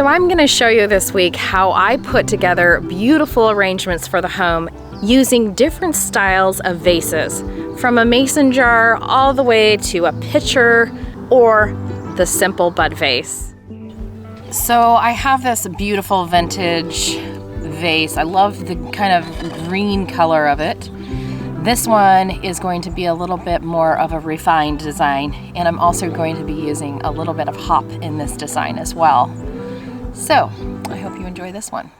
So I'm going to show you this week how I put together beautiful arrangements for the home using different styles of vases, from a mason jar all the way to a pitcher or the simple bud vase. So I have this beautiful vintage vase. I love the kind of green color of it. This one is going to be a little bit more of a refined design, and I'm also going to be using a little bit of hop in this design as well. So I hope you enjoy this one.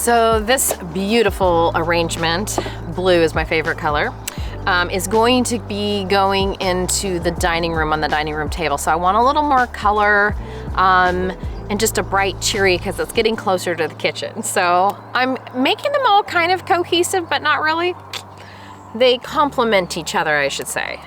So this beautiful arrangement, blue is my favorite color, is going to be going into the dining room on the dining room table. So I want a little more color and just a bright cheery because it's getting closer to the kitchen. So I'm making them all kind of cohesive, but not really. They complement each other, I should say.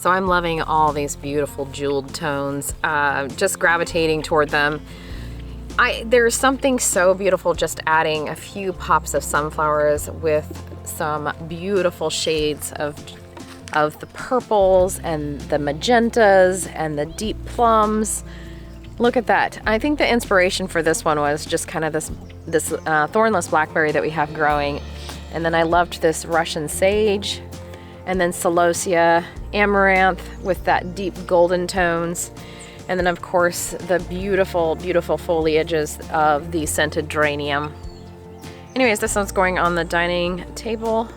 So I'm loving all these beautiful jeweled tones, just gravitating toward them. There's something so beautiful just adding a few pops of sunflowers with some beautiful shades of the purples and the magentas and the deep plums. Look at that. I think the inspiration for this one was just kind of this thornless blackberry that we have growing. And then I loved this Russian sage, and then celosia, amaranth with that deep golden tones. And then of course the beautiful, beautiful foliages of the scented geranium. Anyways, this one's going on the dining table,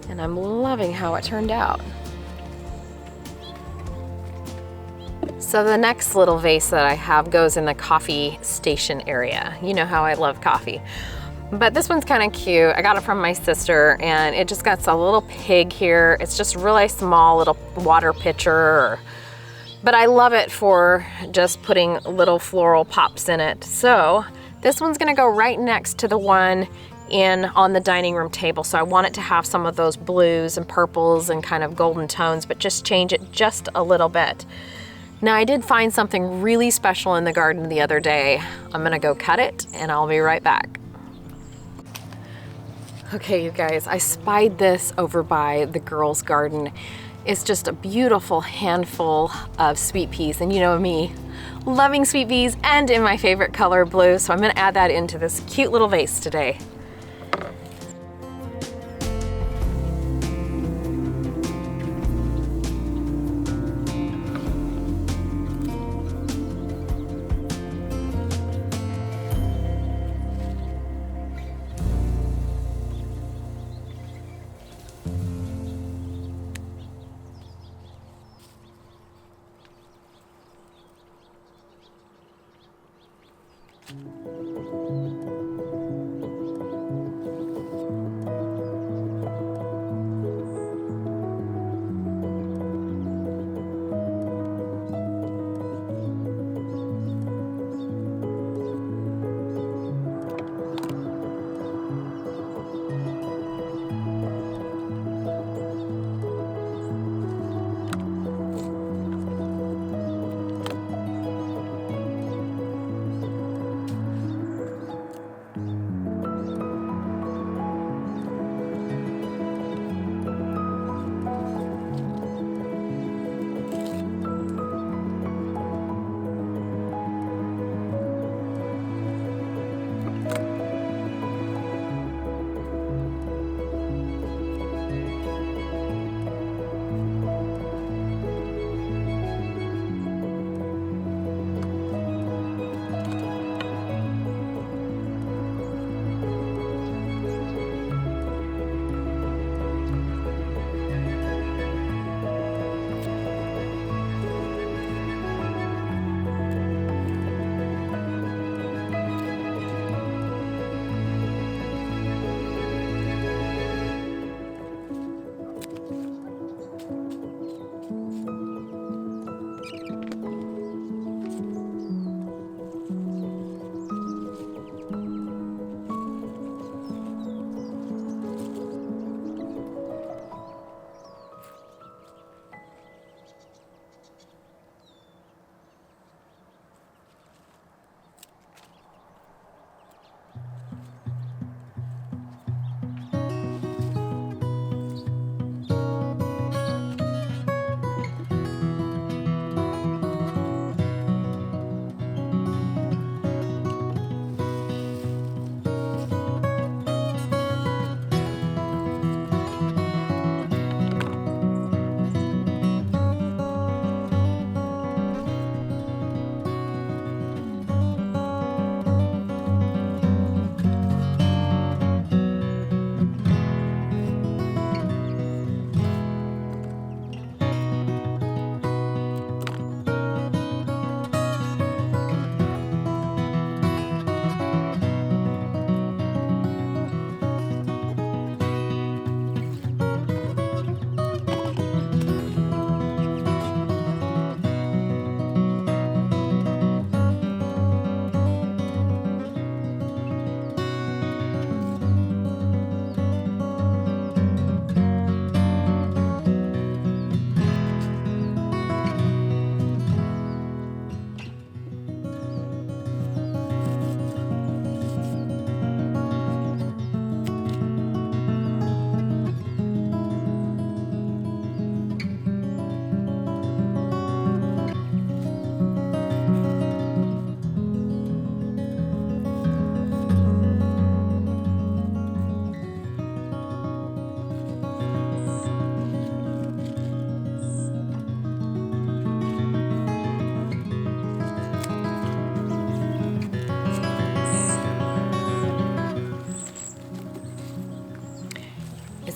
and I'm loving how it turned out. So the next little vase that I have goes in the coffee station area. You know how I love coffee. But this one's kind of cute. I got it from my sister, and it just got a little pig here. It's just really small little water pitcher, but I love it for just putting little floral pops in it. So this one's gonna go right next to the one on the dining room table. So I want it to have some of those blues and purples and kind of golden tones, but just change it just a little bit. Now I did find something really special in the garden the other day. I'm gonna go cut it and I'll be right back. Okay, you guys, I spied this over by the girls' garden. It's just a beautiful handful of sweet peas, and you know me, loving sweet peas and in my favorite color, blue, so I'm gonna add that into this cute little vase today.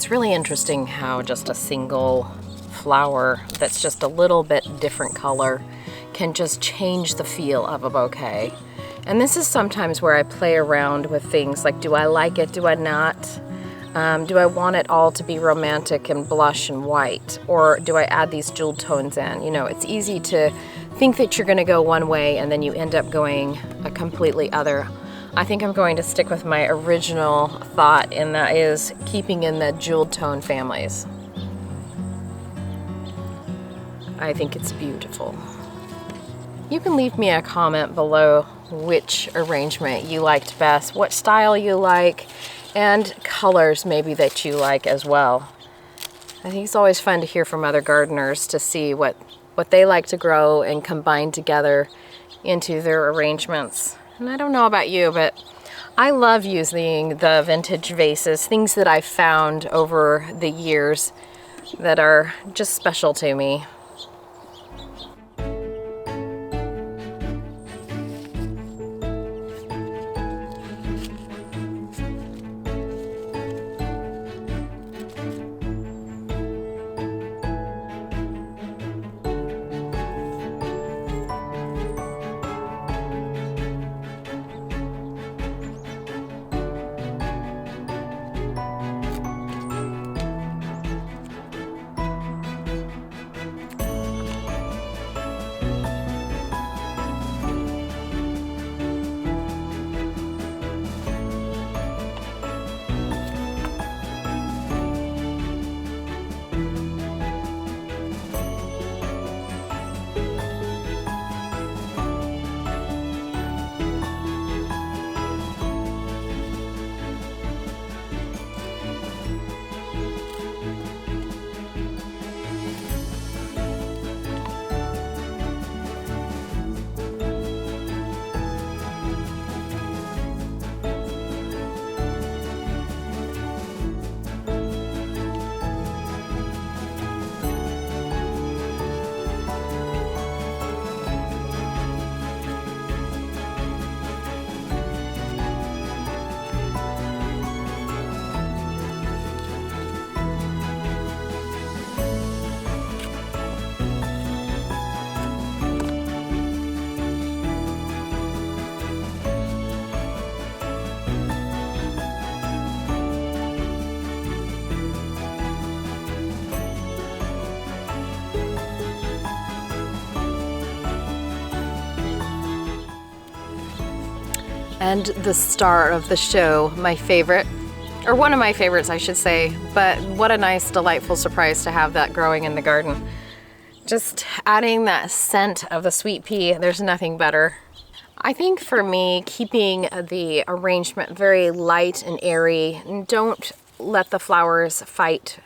It's really interesting how just a single flower that's just a little bit different color can just change the feel of a bouquet. And this is sometimes where I play around with things like, do I like it, do I not? Do I want it all to be romantic and blush and white? Or do I add these jeweled tones in? You know, it's easy to think that you're gonna go one way and then you end up going a completely other. I think I'm going to stick with my original thought, and that is keeping in the jeweled tone families. I think it's beautiful. You can leave me a comment below which arrangement you liked best, what style you like, and colors maybe that you like as well. I think it's always fun to hear from other gardeners to see what they like to grow and combine together into their arrangements. And I don't know about you, but I love using the vintage vases, things that I've found over the years that are just special to me. And the star of the show, my favorite, or one of my favorites I should say, but what a nice delightful surprise to have that growing in the garden. Just adding that scent of the sweet pea, there's nothing better. I think for me, keeping the arrangement very light and airy, and don't let the flowers fight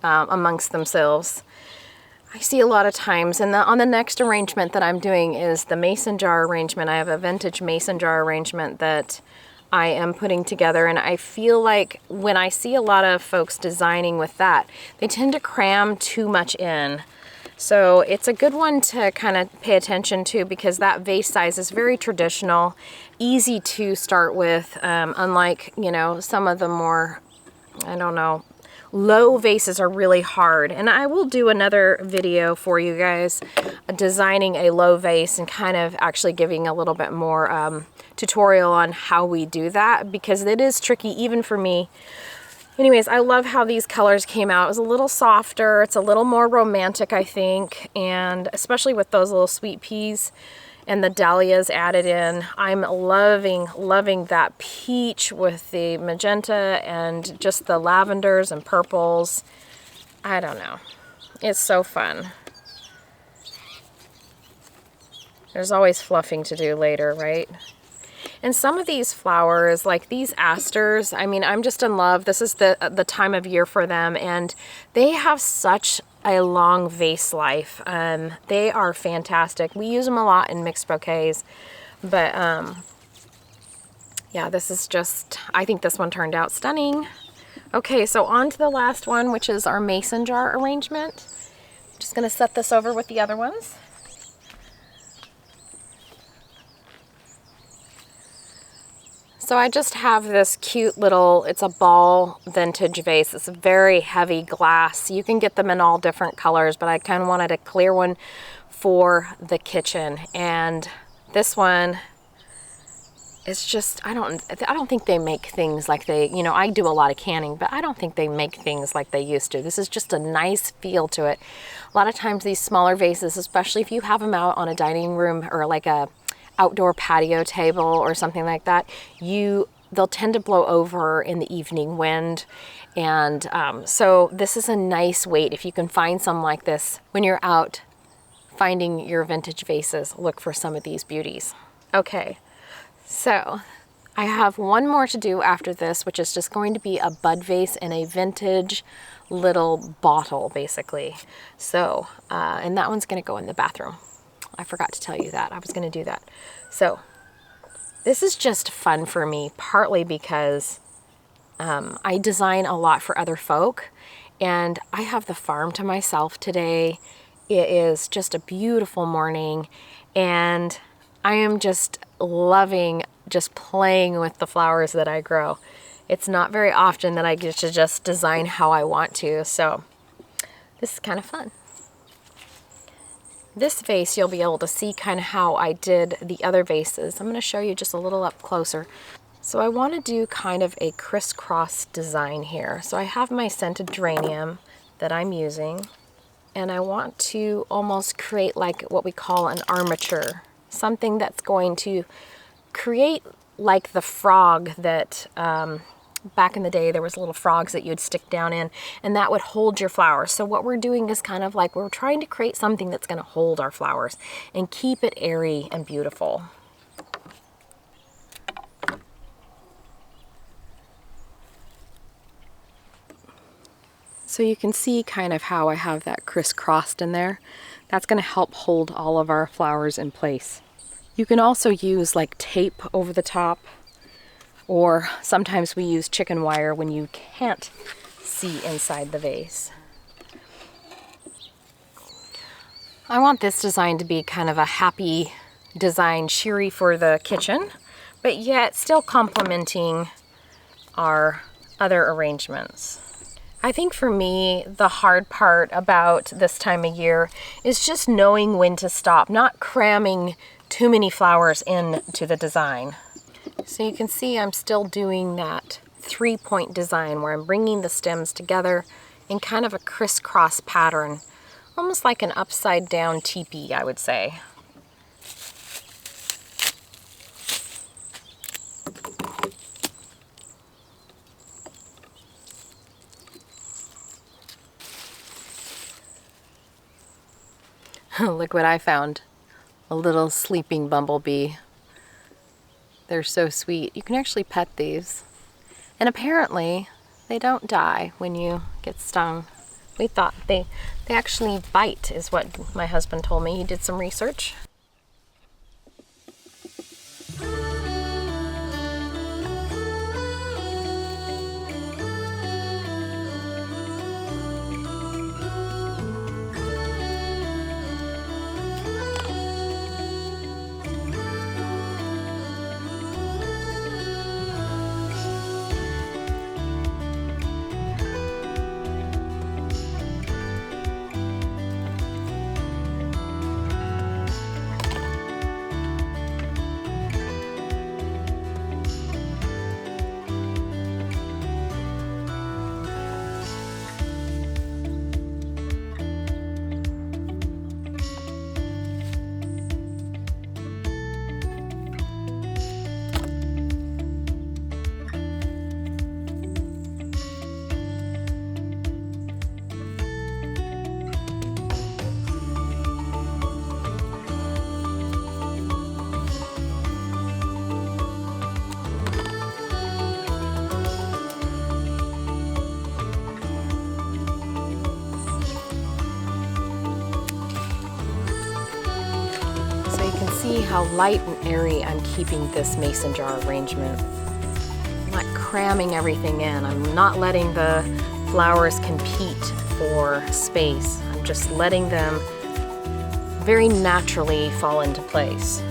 amongst themselves. I see a lot of times, and on the next arrangement that I'm doing is the mason jar arrangement. I have a vintage mason jar arrangement that I am putting together, and I feel like when I see a lot of folks designing with that, they tend to cram too much in. So it's a good one to kind of pay attention to, because that vase size is very traditional, easy to start with, unlike, you know, some of the more, I don't know, low vases are really hard. And I will do another video for you guys designing a low vase and kind of actually giving a little bit more tutorial on how we do that, because it is tricky even for me. Anyways, I love how these colors came out. It was a little softer. It's a little more romantic, I think. And especially with those little sweet peas and the dahlias added in. I'm loving that peach with the magenta and just the lavenders and purples. I don't know. It's so fun. There's always fluffing to do later, right? And some of these flowers, like these asters, I mean, I'm just in love. This is the time of year for them, and they have such a long vase life. They are fantastic. We use them a lot in mixed bouquets, but yeah, this is just, I think this one turned out stunning. Okay, so on to the last one, which is our mason jar arrangement. I'm just gonna set this over with the other ones. So I just have this cute little, it's a ball vintage vase. It's a very heavy glass. You can get them in all different colors, but I kind of wanted a clear one for the kitchen. And this one, it's just, I don't think they make things like they, you know, I do a lot of canning, but I don't think they make things like they used to. This is just a nice feel to it. A lot of times these smaller vases, especially if you have them out on a dining room or like a outdoor patio table or something like that, they'll tend to blow over in the evening wind. And so this is a nice weight. If you can find some like this when you're out finding your vintage vases, look for some of these beauties. Okay, so I have one more to do after this, which is just going to be a bud vase in a vintage little bottle, basically. So, and that one's gonna go in the bathroom. I forgot to tell you that. I was going to do that. So this is just fun for me, partly because I design a lot for other folk, and I have the farm to myself today. It is just a beautiful morning, and I am just loving just playing with the flowers that I grow. It's not very often that I get to just design how I want to, so this is kind of fun. This vase, you'll be able to see kind of how I did the other vases. I'm going to show you just a little up closer. So I want to do kind of a crisscross design here. So I have my scented geranium that I'm using, and I want to almost create like what we call an armature, something that's going to create like the frog that back in the day, there was little frogs that you'd stick down in, and that would hold your flowers. So what we're doing is kind of like we're trying to create something that's going to hold our flowers and keep it airy and beautiful. So you can see kind of how I have that crisscrossed in there. That's going to help hold all of our flowers in place. You can also use like tape over the top, or sometimes we use chicken wire when you can't see inside the vase. I want this design to be kind of a happy design, cheery for the kitchen, but yet still complementing our other arrangements. I think for me, the hard part about this time of year is just knowing when to stop, not cramming too many flowers into the design. So you can see I'm still doing that 3-point design where I'm bringing the stems together in kind of a crisscross pattern, almost like an upside down teepee, I would say. Look what I found, a little sleeping bumblebee. They're so sweet. You can actually pet these. And apparently, they don't die when you get stung. We thought they actually bite, is what my husband told me. He did some research. See how light and airy I'm keeping this mason jar arrangement. I'm not cramming everything in. I'm not letting the flowers compete for space. I'm just letting them very naturally fall into place.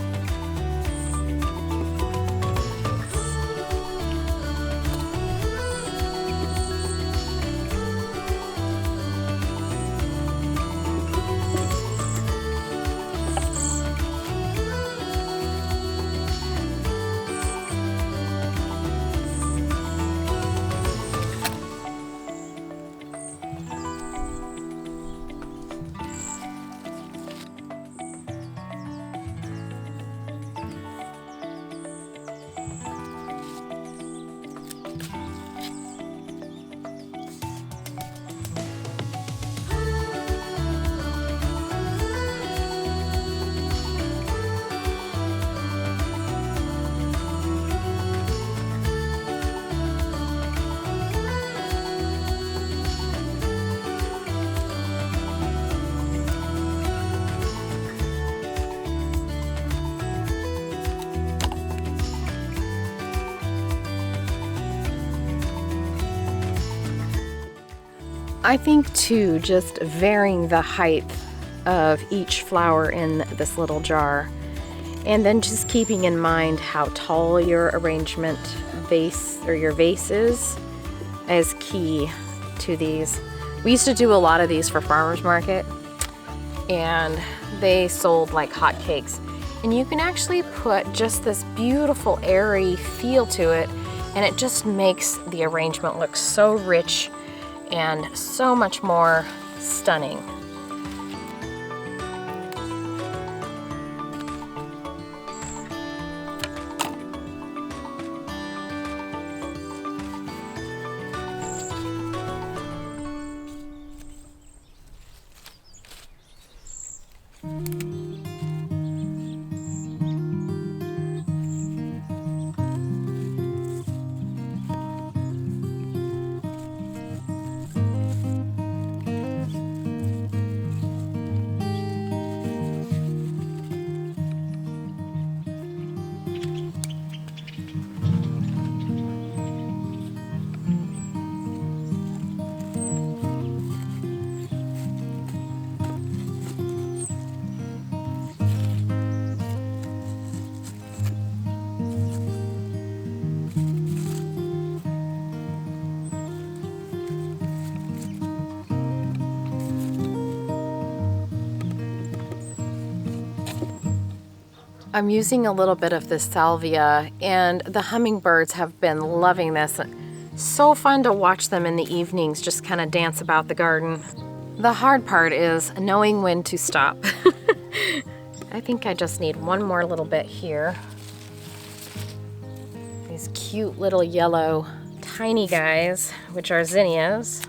I think too, just varying the height of each flower in this little jar, and then just keeping in mind how tall your arrangement vase or your vase is key to these. We used to do a lot of these for farmers market, and they sold like hotcakes. And you can actually put just this beautiful airy feel to it, and it just makes the arrangement look so rich and so much more stunning. I'm using a little bit of this salvia, and the hummingbirds have been loving this. So fun to watch them in the evenings just kind of dance about the garden. The hard part is knowing when to stop. I think I just need one more little bit here. These cute little yellow tiny guys, which are zinnias.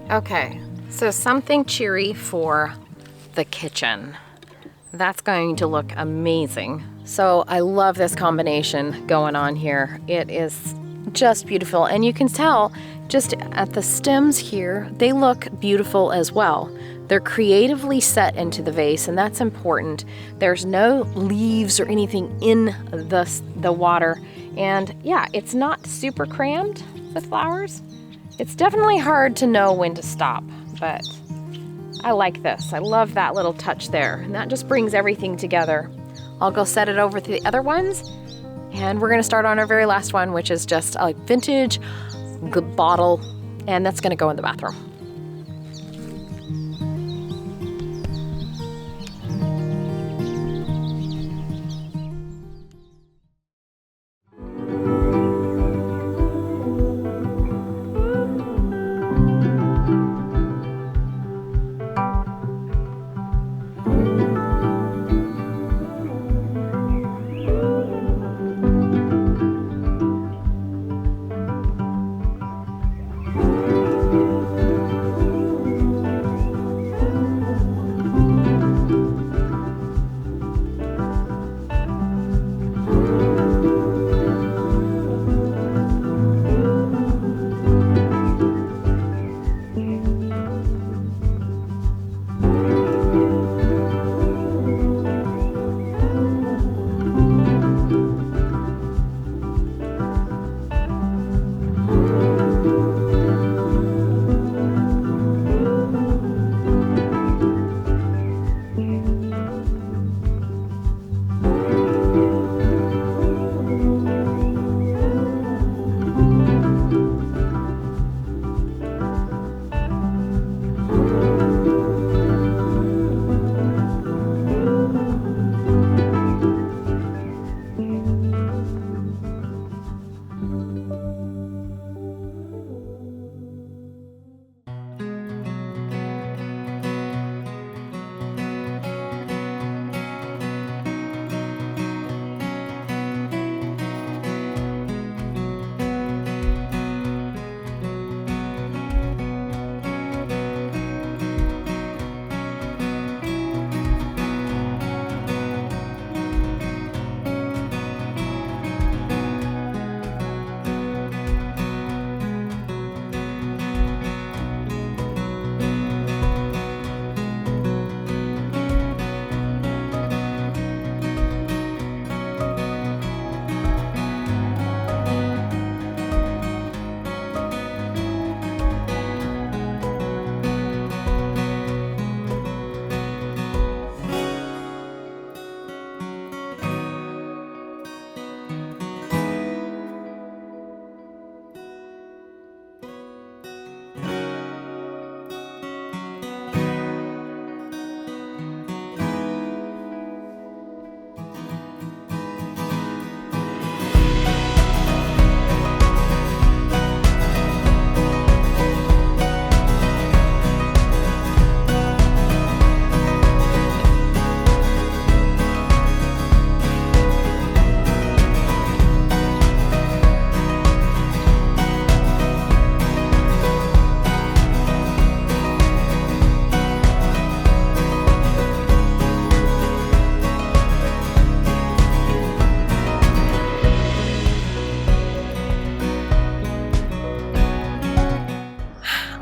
Okay, so something cheery for the kitchen. That's going to look amazing. So I love this combination going on here. It is just beautiful, and you can tell just at the stems here, they look beautiful as well. They're creatively set into the vase, and that's important. There's no leaves or anything in the water, and yeah, it's not super crammed with flowers. It's definitely hard to know when to stop, but I like this. I love that little touch there, and that just brings everything together. I'll go set it over to the other ones, and we're gonna start on our very last one, which is just a vintage good bottle, and that's gonna go in the bathroom.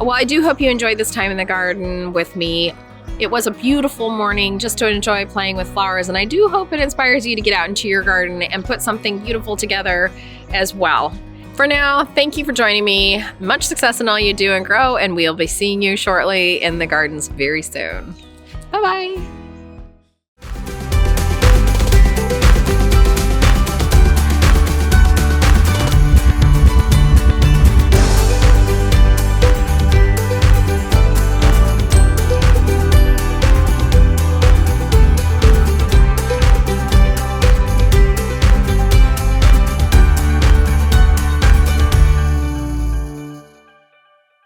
Well, I do hope you enjoyed this time in the garden with me. It was a beautiful morning just to enjoy playing with flowers, and I do hope it inspires you to get out into your garden and put something beautiful together as well. For now, thank you for joining me. Much success in all you do and grow, and we'll be seeing you shortly in the gardens very soon. Bye-bye.